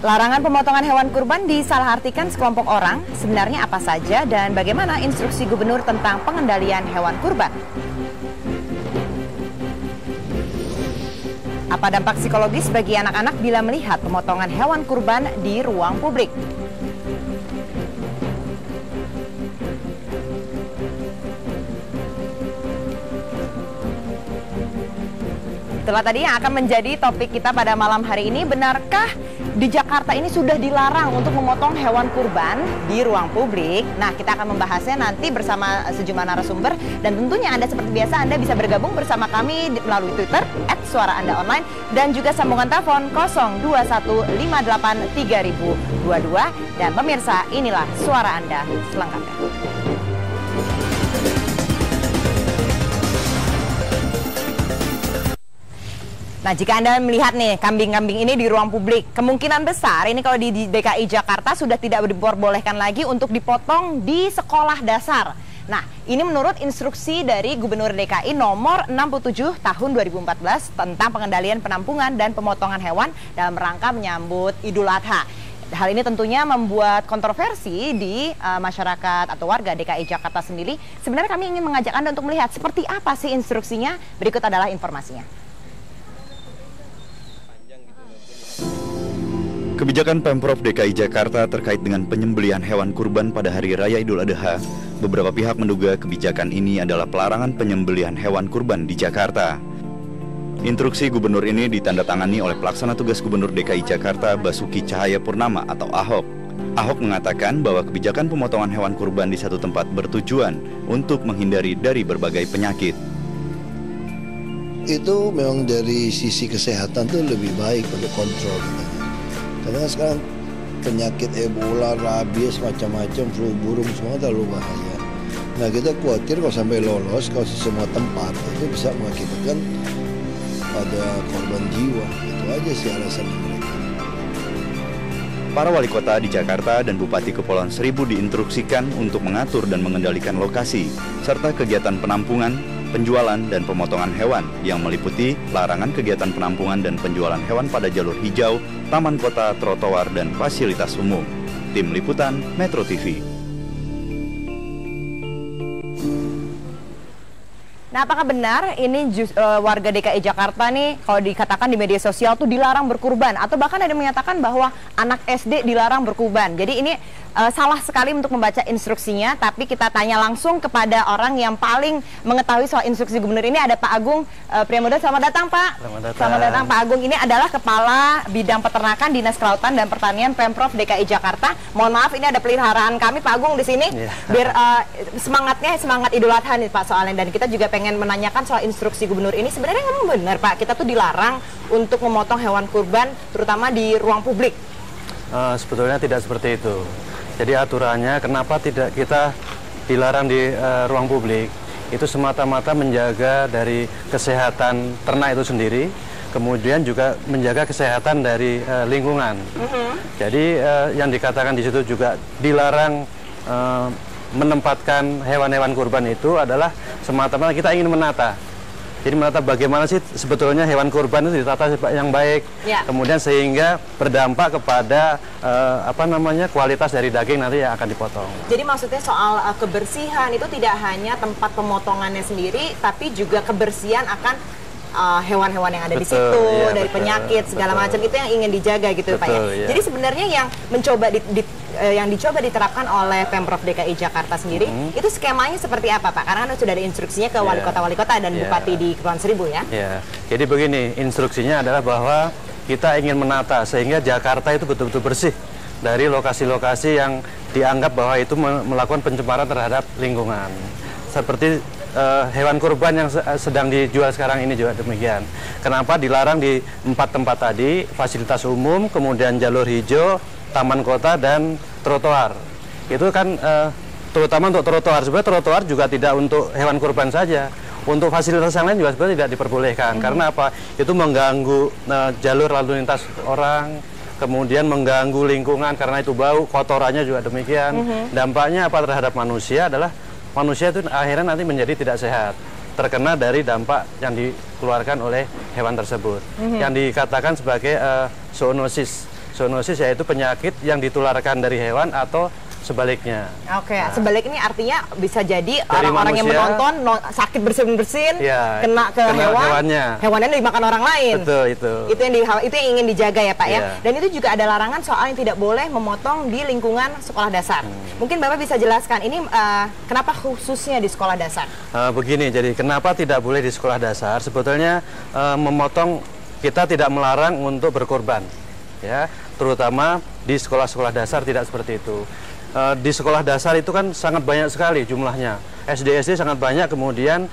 Larangan pemotongan hewan kurban disalahartikan sekelompok orang. Sebenarnya apa saja dan bagaimana instruksi gubernur tentang pengendalian hewan kurban? Apa dampak psikologis bagi anak-anak bila melihat pemotongan hewan kurban di ruang publik? Itulah tadi yang akan menjadi topik kita pada malam hari ini. Benarkah di Jakarta ini sudah dilarang untuk memotong hewan kurban di ruang publik? Nah, kita akan membahasnya nanti bersama sejumlah narasumber. Dan tentunya Anda seperti biasa, Anda bisa bergabung bersama kami melalui Twitter @suaraandaonline dan juga sambungan telepon 021583022. Dan pemirsa, inilah suara Anda selengkapnya. Nah, jika Anda melihat nih kambing-kambing ini di ruang publik, kemungkinan besar ini kalau di DKI Jakarta sudah tidak diperbolehkan lagi untuk dipotong di sekolah dasar. Nah, ini menurut instruksi dari Gubernur DKI nomor 67 tahun 2014 tentang pengendalian penampungan dan pemotongan hewan dalam rangka menyambut Idul Adha. Hal ini tentunya membuat kontroversi di masyarakat atau warga DKI Jakarta sendiri. Sebenarnya kami ingin mengajak Anda untuk melihat seperti apa sih instruksinya. Berikut adalah informasinya. Kebijakan Pemprov DKI Jakarta terkait dengan penyembelihan hewan kurban pada Hari Raya Idul Adha, beberapa pihak menduga kebijakan ini adalah pelarangan penyembelihan hewan kurban di Jakarta. Instruksi gubernur ini ditandatangani oleh Pelaksana Tugas Gubernur DKI Jakarta Basuki Cahayapurnama atau Ahok. Ahok mengatakan bahwa kebijakan pemotongan hewan kurban di satu tempat bertujuan untuk menghindari dari berbagai penyakit. Itu memang dari sisi kesehatan tuh lebih baik untuk kontrol. Karena sekarang penyakit Ebola, rabies, macam-macam, flu burung semua terlalu bahaya. Nah, kita khawatir kalau sampai lolos, kalau di semua tempat itu bisa mengakibatkan pada korban jiwa. Itu aja sih alasan mereka. Para wali kota di Jakarta dan Bupati Kepulauan Seribu diinstruksikan untuk mengatur dan mengendalikan lokasi, serta kegiatan penampungan, penjualan dan pemotongan hewan yang meliputi larangan kegiatan penampungan dan penjualan hewan pada jalur hijau, taman kota, trotoar, dan fasilitas umum. Tim Liputan Metro TV. Nah, apakah benar ini warga DKI Jakarta nih kalau dikatakan di media sosial tuh dilarang berkurban atau bahkan ada yang menyatakan bahwa anak SD dilarang berkurban. Jadi ini salah sekali untuk membaca instruksinya, tapi kita tanya langsung kepada orang yang paling mengetahui soal instruksi gubernur ini. Ada Pak Agung Priambodo. Selamat datang, Pak. Selamat datang, Pak Agung. Ini adalah Kepala Bidang Peternakan Dinas Kelautan dan Pertanian Pemprov DKI Jakarta. Mohon maaf, ini ada peliharaan kami, Pak Agung, di sini. Biar semangat Idul Adha nih, Pak, soalnya. Dan kita juga pengen menanyakan soal instruksi gubernur ini. Sebenarnya memang benar, Pak, kita tuh dilarang untuk memotong hewan kurban, terutama di ruang publik. Sebetulnya tidak seperti itu. Jadi aturannya kenapa tidak kita dilarang di ruang publik, itu semata-mata menjaga dari kesehatan ternak itu sendiri, kemudian juga menjaga kesehatan dari lingkungan. Jadi yang dikatakan di situ juga dilarang menempatkan hewan-hewan kurban itu adalah semata-mata kita ingin menata. Jadi menata bagaimana sih sebetulnya hewan kurban itu ditata yang baik, kemudian sehingga berdampak kepada kualitas dari daging nanti yang akan dipotong. Jadi maksudnya soal kebersihan itu tidak hanya tempat pemotongannya sendiri, tapi juga kebersihan akan hewan-hewan yang ada di situ, dari penyakit segala macam itu yang ingin dijaga gitu, Pak ya. Iya. Jadi sebenarnya yang dicoba diterapkan oleh Pemprov DKI Jakarta sendiri, itu skemanya seperti apa, Pak? Karena sudah ada instruksinya ke wali kota dan bupati di Kepulauan Seribu ya. Jadi begini, instruksinya adalah bahwa kita ingin menata sehingga Jakarta itu betul-betul bersih dari lokasi-lokasi yang dianggap bahwa itu melakukan pencemaran terhadap lingkungan. Seperti hewan kurban yang sedang dijual sekarang ini juga demikian. Kenapa dilarang di 4 tempat tadi, fasilitas umum, kemudian jalur hijau, taman kota, dan trotoar. Itu kan terutama untuk trotoar. Sebenarnya trotoar juga tidak untuk hewan kurban saja. Untuk fasilitas yang lain juga sebenarnya tidak diperbolehkan. Karena apa? Itu mengganggu jalur lalu lintas orang, kemudian mengganggu lingkungan karena itu bau, kotorannya juga demikian. Dampaknya apa terhadap manusia adalah manusia itu akhirnya nanti menjadi tidak sehat, terkena dari dampak yang dikeluarkan oleh hewan tersebut, yang dikatakan sebagai zoonosis. Zoonosis yaitu penyakit yang ditularkan dari hewan atau sebaliknya. Oke, sebalik ini artinya bisa jadi orang-orang yang menonton sakit bersin-bersin, kena ke hewannya dimakan orang lain. Betul, itu yang ingin dijaga ya Pak ya. Iya. Dan itu juga ada larangan soal yang tidak boleh memotong di lingkungan sekolah dasar. Mungkin Bapak bisa jelaskan ini kenapa khususnya di sekolah dasar? Begini, jadi kenapa tidak boleh di sekolah dasar? Sebetulnya memotong kita tidak melarang untuk berkorban, ya, terutama di sekolah-sekolah dasar tidak seperti itu. Di sekolah dasar itu kan sangat banyak sekali jumlahnya. SD sangat banyak, kemudian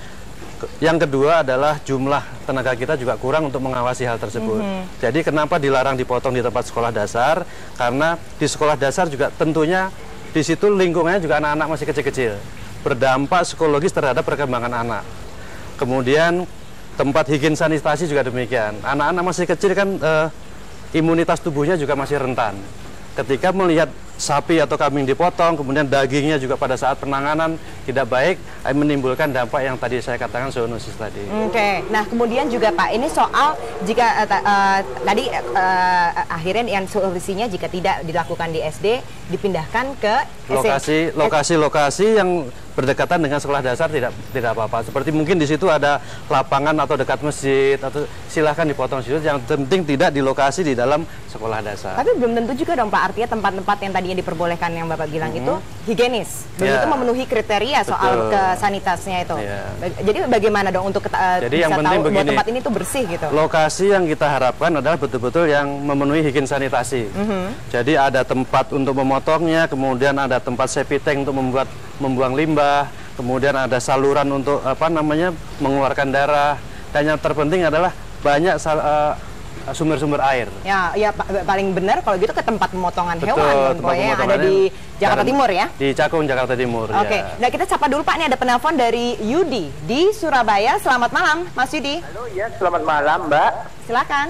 yang kedua adalah jumlah tenaga kita juga kurang untuk mengawasi hal tersebut. Jadi kenapa dilarang dipotong di tempat sekolah dasar? Karena di sekolah dasar juga tentunya di situ lingkungannya juga anak-anak masih kecil-kecil. Berdampak psikologis terhadap perkembangan anak. Kemudian tempat higien sanitasi juga demikian. Anak-anak masih kecil kan imunitas tubuhnya juga masih rentan. Ketika melihat sapi atau kambing dipotong, kemudian dagingnya juga pada saat penanganan tidak baik, menimbulkan dampak yang tadi saya katakan zoonosis tadi. Oke, nah kemudian juga Pak, ini soal jika tadi akhirnya yang solusinya jika tidak dilakukan di SD, dipindahkan ke lokasi-lokasi yang berdekatan dengan sekolah dasar tidak apa-apa. Seperti mungkin di situ ada lapangan atau dekat masjid, atau silahkan dipotong situ. Yang penting tidak di lokasi di dalam sekolah dasar. Tapi belum tentu juga dong Pak, artinya tempat-tempat yang tadinya diperbolehkan yang Bapak bilang itu higienis, belum itu memenuhi kriteria soal kesanitasnya itu. Jadi bagaimana dong untuk jadi bisa yang penting tahu begini, bahwa tempat ini tuh bersih gitu? Lokasi yang kita harapkan adalah betul-betul yang memenuhi higien sanitasi. Jadi ada tempat untuk memotongnya, kemudian ada tempat septic tank untuk membuang limbah, kemudian ada saluran untuk mengeluarkan darah, dan yang terpenting adalah banyak sumber-sumber air. Ya paling benar kalau gitu ke tempat pemotongan hewan, yang ada di Jakarta Timur ya? Di Cakung, Jakarta Timur. Oke, nah kita sapa dulu Pak, ini ada penelpon dari Yudi di Surabaya. Selamat malam, Mas Yudi. Halo, ya selamat malam Mbak. Silakan.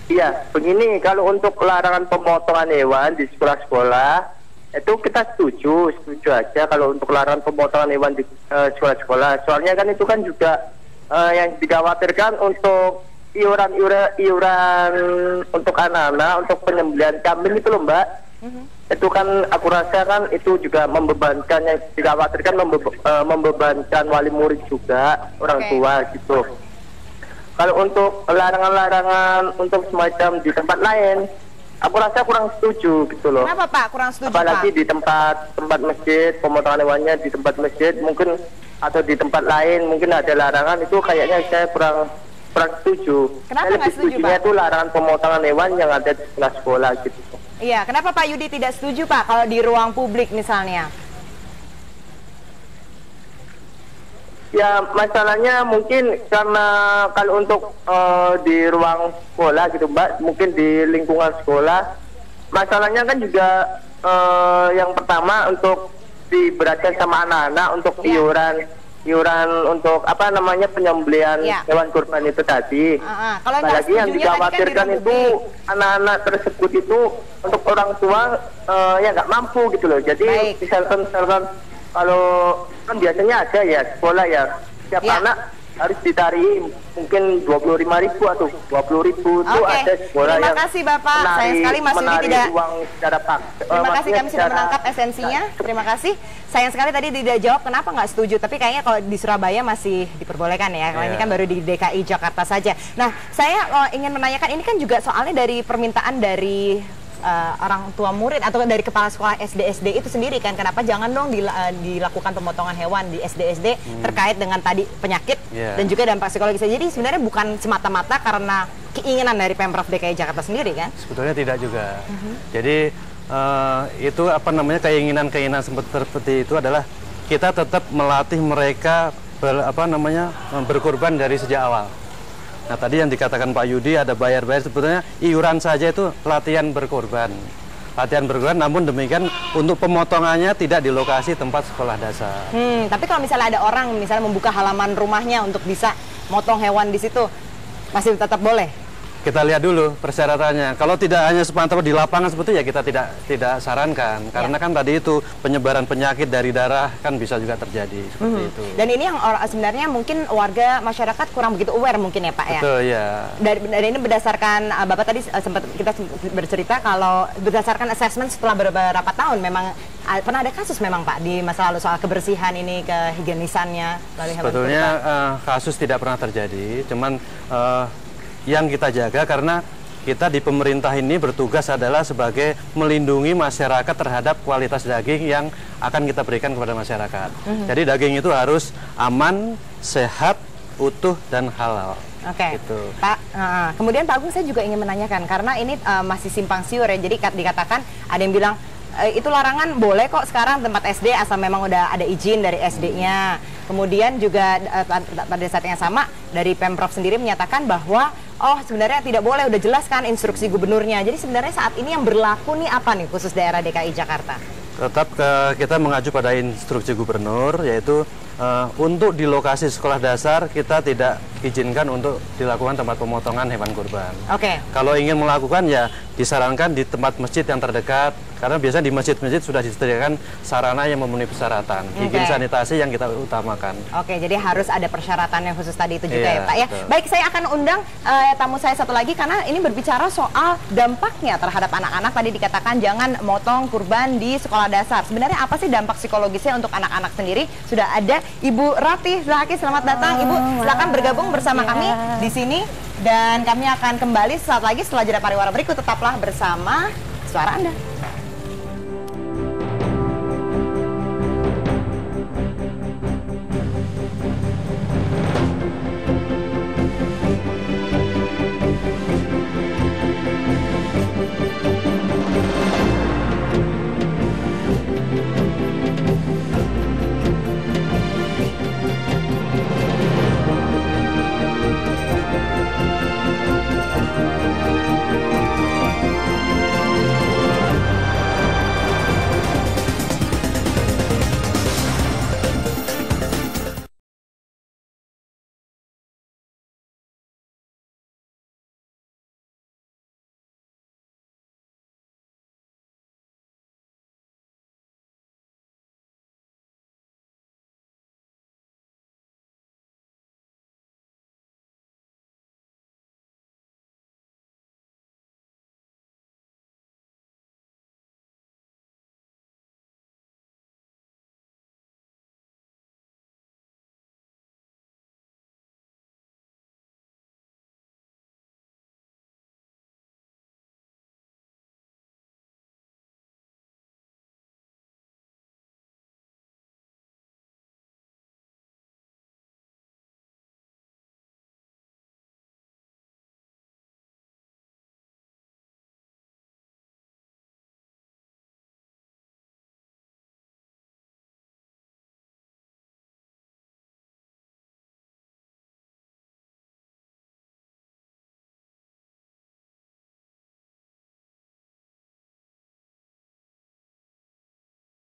Iya, begini, kalau untuk larangan pemotongan hewan di sekolah-sekolah, itu kita setuju aja kalau untuk larangan pemotongan hewan di sekolah-sekolah. Soalnya kan itu kan juga yang dikhawatirkan untuk iuran untuk anak-anak, untuk penyembelihan kambing itu loh Mbak. Itu kan aku rasa kan itu juga membebankan, yang dikhawatirkan membebankan wali murid juga, orang tua gitu. Kalau untuk larangan-larangan untuk semacam di tempat lain, aku rasa kurang setuju gitu loh. Kenapa Pak kurang setuju? Apalagi Pak? Di tempat masjid, pemotongan hewannya di tempat masjid mungkin, atau di tempat lain mungkin ada larangan, itu kayaknya saya kurang setuju. Kenapa nggak setuju Pak? Itu larangan pemotongan hewan yang ada di sekolah gitu. Iya, kenapa Pak Yudi tidak setuju Pak kalau di ruang publik misalnya? Ya masalahnya mungkin karena kalau untuk di ruang sekolah gitu Mbak, mungkin di lingkungan sekolah, masalahnya kan juga yang pertama untuk diberatkan sama anak-anak untuk iuran untuk penyembelihan hewan kurban itu tadi. Apalagi yang dikhawatirkan itu anak-anak tersebut itu untuk orang tua yang nggak mampu gitu loh. Jadi misalkan kalau kan biasanya ada ya sekolah ya, setiap anak harus ditari mungkin 25.000 atau 20.000 itu ada sekolah. Terima kasih Bapak, sayang sekali Mas Yudi tidak uang secara terima kasih kami sudah menangkap esensinya. Terima kasih. Sayang sekali tadi tidak jawab kenapa nggak setuju, tapi kayaknya kalau di Surabaya masih diperbolehkan ya. Kalau ini kan baru di DKI Jakarta saja. Nah, saya ingin menanyakan, ini kan juga soalnya dari permintaan dari orang tua murid atau dari kepala sekolah SD itu sendiri kan, kenapa jangan dong dilakukan pemotongan hewan di SD terkait dengan tadi penyakit dan juga dampak psikologis. Jadi sebenarnya bukan semata-mata karena keinginan dari Pemprov DKI Jakarta sendiri kan? Sebetulnya tidak juga. Jadi itu keinginan seperti itu adalah kita tetap melatih mereka berkorban dari sejak awal. Nah tadi yang dikatakan Pak Yudi ada bayar-bayar, sebetulnya iuran saja itu latihan berkorban. Namun demikian untuk pemotongannya tidak di lokasi tempat sekolah dasar. Tapi kalau misalnya ada orang misalnya membuka halaman rumahnya untuk bisa motong hewan di situ, masih tetap boleh? kita lihat dulu persyaratannya. Kalau tidak hanya sepantau di lapangan seperti ya kita tidak sarankan, karena kan tadi itu penyebaran penyakit dari darah kan bisa juga terjadi seperti itu. Dan ini yang sebenarnya mungkin warga masyarakat kurang begitu aware mungkin ya Pak ya. Betul ya. Dari ini berdasarkan Bapak tadi sempat kita bercerita kalau berdasarkan assessment setelah beberapa tahun memang pernah ada kasus memang Pak di masa lalu soal kebersihan ini, kehigienisannya. Sebetulnya kasus tidak pernah terjadi, cuman yang kita jaga karena kita di pemerintah ini bertugas adalah sebagai melindungi masyarakat terhadap kualitas daging yang akan kita berikan kepada masyarakat. Jadi daging itu harus aman, sehat, utuh, dan halal. Oke, gitu. Pak. Kemudian Pak Agung saya juga ingin menanyakan karena ini masih simpang siur ya. Jadi dikatakan ada yang bilang itu larangan boleh kok sekarang tempat SD asal memang udah ada izin dari SD-nya. Kemudian juga pada saat yang sama dari Pemprov sendiri menyatakan bahwa sebenarnya tidak boleh, udah jelas kan instruksi gubernurnya. Jadi sebenarnya saat ini yang berlaku nih apa nih khusus daerah DKI Jakarta? Tetap kita mengacu pada instruksi gubernur, yaitu untuk di lokasi sekolah dasar kita tidak izinkan untuk dilakukan tempat pemotongan hewan kurban. Oke. Kalau ingin melakukan ya disarankan di tempat masjid yang terdekat, karena biasanya di masjid-masjid sudah disediakan sarana yang memenuhi persyaratan, higien sanitasi yang kita utamakan. Oke, jadi harus ada persyaratan yang khusus tadi itu juga ya Pak ya. Betul. Baik, saya akan undang tamu saya satu lagi karena ini berbicara soal dampaknya terhadap anak-anak. Tadi dikatakan jangan motong kurban di sekolah dasar. Sebenarnya apa sih dampak psikologisnya untuk anak-anak sendiri? Sudah ada Ibu Ratih Zahaki, selamat datang Ibu. Silakan bergabung bersama kami di sini dan kami akan kembali sesaat lagi setelah jeda pariwara berikut. Tetaplah bersama Suara Anda.